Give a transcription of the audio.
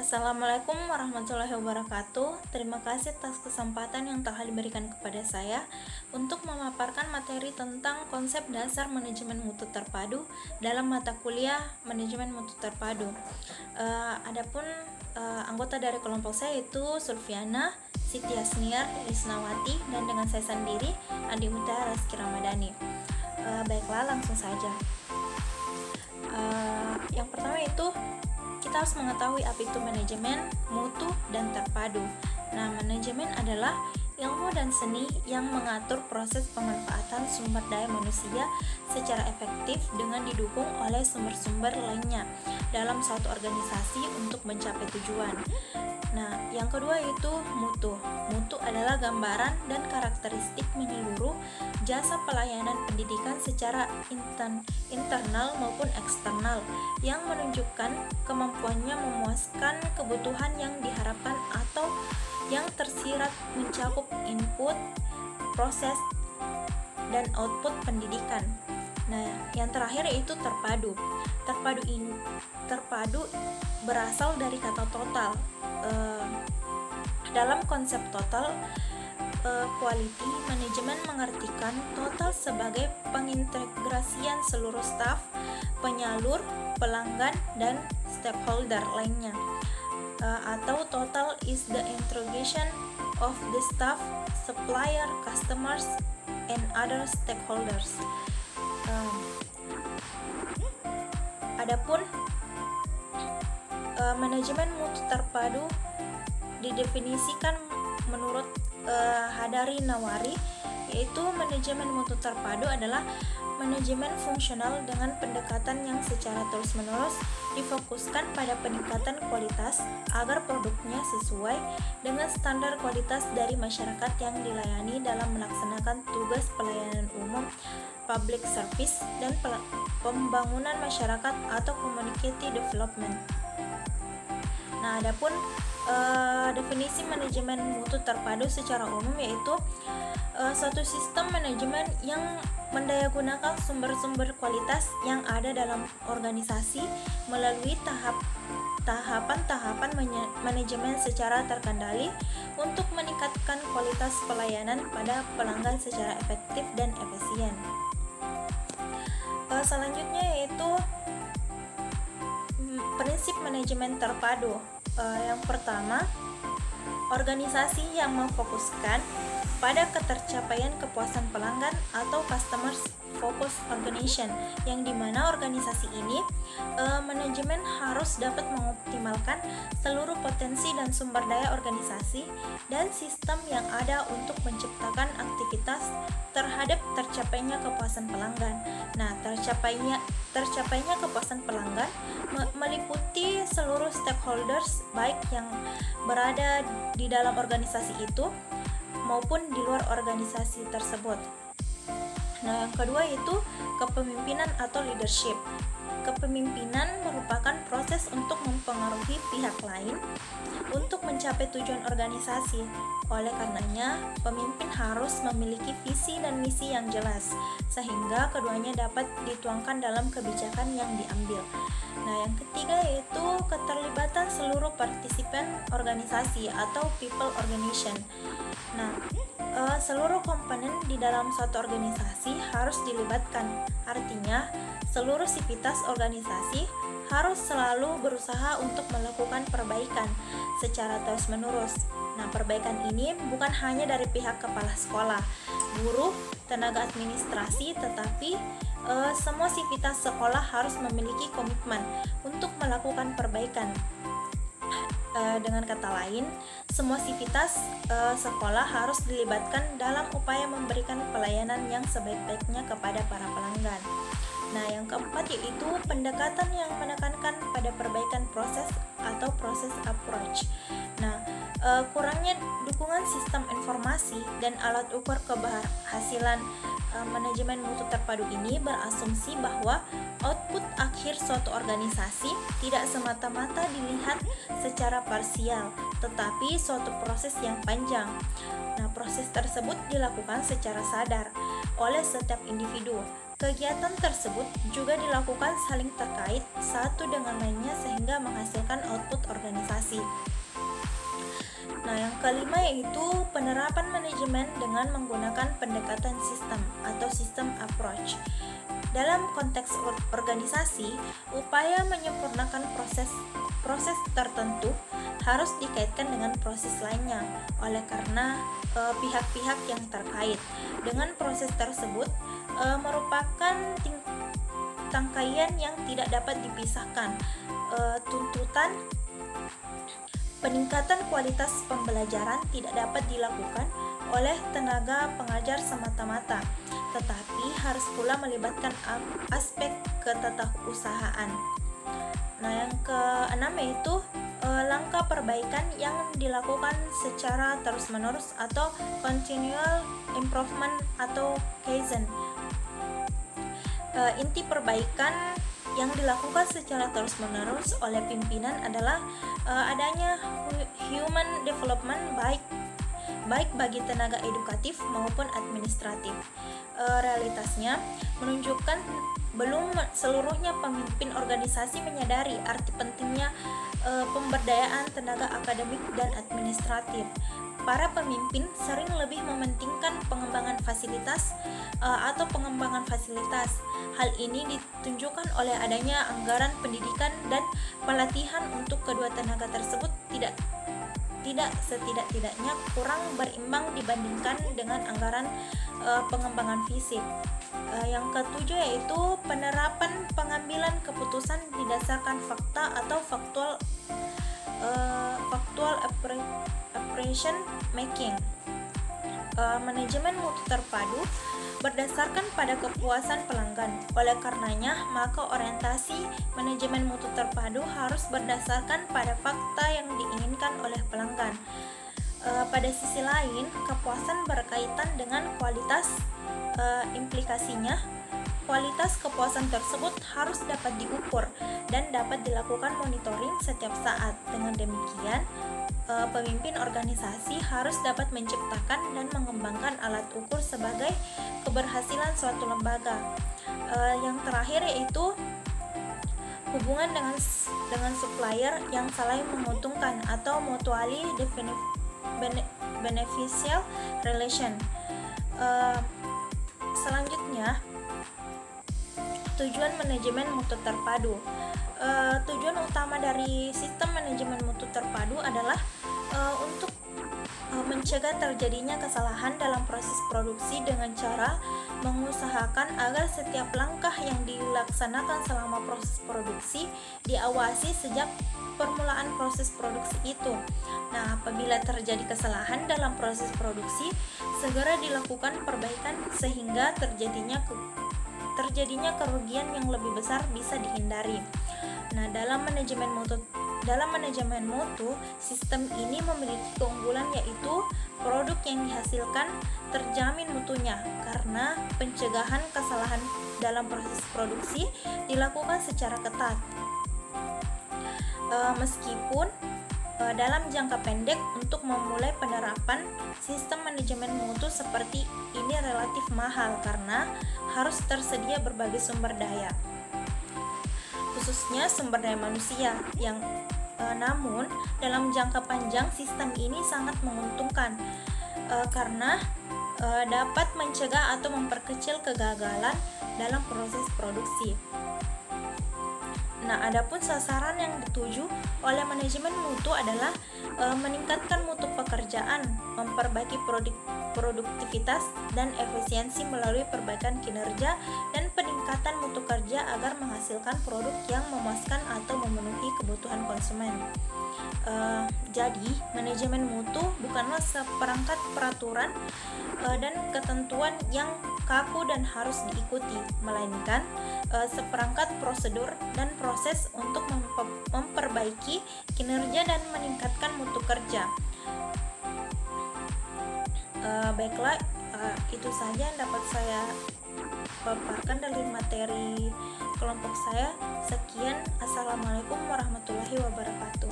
Assalamualaikum warahmatullahi wabarakatuh. Terima kasih atas kesempatan yang telah diberikan kepada saya untuk memaparkan materi tentang konsep dasar manajemen mutu terpadu dalam mata kuliah manajemen mutu terpadu. Adapun anggota dari kelompok saya itu Sulfiana, Siti Asniar, Lisnawati, dan dengan saya sendiri Andi Mutahar Rizky Ramadhani. Baiklah, langsung saja. Yang pertama itu kita harus mengetahui apa itu manajemen, mutu, dan terpadu. Nah, manajemen adalah ilmu dan seni yang mengatur proses pemanfaatan sumber daya manusia secara efektif dengan didukung oleh sumber-sumber lainnya dalam suatu organisasi untuk mencapai tujuan. Nah, yang kedua itu mutu. Mutu adalah gambaran dan karakteristik menyeluruh jasa pelayanan pendidikan secara internal maupun eksternal yang menunjukkan kemampuannya memuaskan kebutuhan yang diharapkan atau yang tersirat mencakup input, proses, dan output pendidikan. Nah, yang terakhir yaitu terpadu. Terpadu berasal dari kata total. Dalam konsep total quality, manajemen mengartikan total sebagai pengintegrasian seluruh staf, penyalur, pelanggan, dan stakeholder lainnya. Atau total is the integration of the staff, supplier, customers, and other stakeholders. Adapun manajemen mutu terpadu didefinisikan menurut Hadari Nawari, yaitu manajemen mutu terpadu adalah manajemen fungsional dengan pendekatan yang secara terus-menerus difokuskan pada peningkatan kualitas agar produknya sesuai dengan standar kualitas dari masyarakat yang dilayani dalam melaksanakan tugas pelayanan umum, public service, dan pembangunan masyarakat atau community development. Nah, adapun definisi manajemen mutu terpadu secara umum yaitu suatu sistem manajemen yang mendayagunakan sumber-sumber kualitas yang ada dalam organisasi melalui tahapan-tahapan manajemen secara terkendali untuk meningkatkan kualitas pelayanan pada pelanggan secara efektif dan efisien. Selanjutnya yaitu prinsip manajemen terpadu. Yang pertama, organisasi yang memfokuskan pada ketercapaian kepuasan pelanggan atau customers focus organization, yang dimana organisasi ini manajemen harus dapat mengoptimalkan seluruh potensi dan sumber daya organisasi dan sistem yang ada untuk menciptakan aktivitas terhadap tercapainya kepuasan pelanggan. Nah, tercapainya kepuasan pelanggan meliputi seluruh stakeholders baik yang berada di dalam organisasi itu maupun di luar organisasi tersebut. Nah, yang kedua itu kepemimpinan atau leadership. Kepemimpinan merupakan proses untuk mempengaruhi pihak lain untuk mencapai tujuan organisasi. Oleh karenanya, pemimpin harus memiliki visi dan misi yang jelas, sehingga keduanya dapat dituangkan dalam kebijakan yang diambil. Nah, yang ketiga yaitu keterlibatan seluruh partisipan organisasi atau people organization. Nah, seluruh komponen di dalam suatu organisasi harus dilibatkan. Artinya, seluruh sivitas organisasi harus selalu berusaha untuk melakukan perbaikan secara terus-menerus. Nah, perbaikan ini bukan hanya dari pihak kepala sekolah, guru, tenaga administrasi, tetapi semua sivitas sekolah harus memiliki komitmen untuk melakukan perbaikan. Dengan kata lain, semua sivitas sekolah harus dilibatkan dalam upaya memberikan pelayanan yang sebaik-baiknya kepada para pelanggan. Nah, yang keempat yaitu pendekatan yang menekankan pada perbaikan proses atau proses approach. Nah, kurangnya dukungan sistem informasi dan alat ukur keberhasilan manajemen mutu terpadu ini berasumsi bahwa output akhir suatu organisasi tidak semata-mata dilihat secara parsial, tetapi suatu proses yang panjang. Nah, proses tersebut dilakukan secara sadar oleh setiap individu. Kegiatan tersebut juga dilakukan saling terkait satu dengan lainnya sehingga menghasilkan output organisasi. produksi. Nah, yang kelima yaitu penerapan manajemen dengan menggunakan pendekatan sistem atau system approach. Dalam konteks organisasi, upaya menyempurnakan proses tertentu harus dikaitkan dengan proses lainnya. Oleh karena pihak-pihak yang terkait dengan proses tersebut merupakan tangkaian yang tidak dapat dipisahkan. Tuntutan peningkatan kualitas pembelajaran tidak dapat dilakukan oleh tenaga pengajar semata-mata, tetapi harus pula melibatkan aspek ketetausahaan. Nah, yang keenam yaitu langkah perbaikan yang dilakukan secara terus-menerus atau continual improvement atau kaizen. Inti perbaikan yang dilakukan secara terus-menerus oleh pimpinan adalah adanya human development baik bagi tenaga edukatif maupun administratif. Realitasnya menunjukkan belum seluruhnya pemimpin organisasi menyadari arti pentingnya pemberdayaan tenaga akademik dan administratif. Para pemimpin sering lebih mementingkan pengembangan fasilitas. Hal ini ditunjukkan oleh adanya anggaran pendidikan dan pelatihan untuk kedua tenaga tersebut tidak setidak-tidaknya kurang berimbang dibandingkan dengan anggaran pengembangan fisik. Yang ketujuh yaitu penerapan pengambilan keputusan didasarkan fakta atau factual apprehension making. Manajemen mutu terpadu berdasarkan pada kepuasan pelanggan. Oleh karenanya, maka orientasi manajemen mutu terpadu harus berdasarkan pada fakta yang diinginkan oleh pelanggan. Pada sisi lain, kepuasan berkaitan dengan kualitas. Implikasinya, kualitas kepuasan tersebut harus dapat diukur dan dapat dilakukan monitoring setiap saat. Dengan demikian, pemimpin organisasi harus dapat menciptakan dan mengembangkan alat ukur sebagai keberhasilan suatu lembaga. Yang terakhir yaitu hubungan dengan supplier yang saling menguntungkan atau mutually beneficial relation. Selanjutnya, tujuan manajemen mutu terpadu. Tujuan utama dari sistem manajemen mutu terpadu adalah untuk mencegah terjadinya kesalahan dalam proses produksi dengan cara mengusahakan agar setiap langkah yang dilaksanakan selama proses produksi diawasi sejak permulaan proses produksi itu. Nah, apabila terjadi kesalahan dalam proses produksi, segera dilakukan perbaikan sehingga terjadinya kerugian yang lebih besar bisa dihindari. Nah, dalam manajemen mutu, sistem ini memiliki keunggulan yaitu produk yang dihasilkan terjamin mutunya karena pencegahan kesalahan dalam proses produksi dilakukan secara ketat. Meskipun dalam jangka pendek untuk memulai penerapan sistem manajemen mutu seperti ini relatif mahal karena harus tersedia berbagai sumber daya, khususnya sumber daya manusia yang namun dalam jangka panjang sistem ini sangat menguntungkan karena dapat mencegah atau memperkecil kegagalan dalam proses produksi. Nah, adapun sasaran yang dituju oleh manajemen mutu adalah meningkatkan mutu pekerjaan, memperbaiki produktivitas dan efisiensi melalui perbaikan kinerja dan peningkatan mutu kerja agar menghasilkan produk yang memuaskan atau memenuhi kebutuhan konsumen. Jadi, manajemen mutu bukanlah seperangkat peraturan dan ketentuan yang kaku dan harus diikuti, melainkan seperangkat prosedur dan proses untuk memperbaiki kinerja dan meningkatkan mutu kerja. Baiklah, itu saja yang dapat saya paparkan dari materi kelompok saya. Sekian, assalamualaikum warahmatullahi wabarakatuh.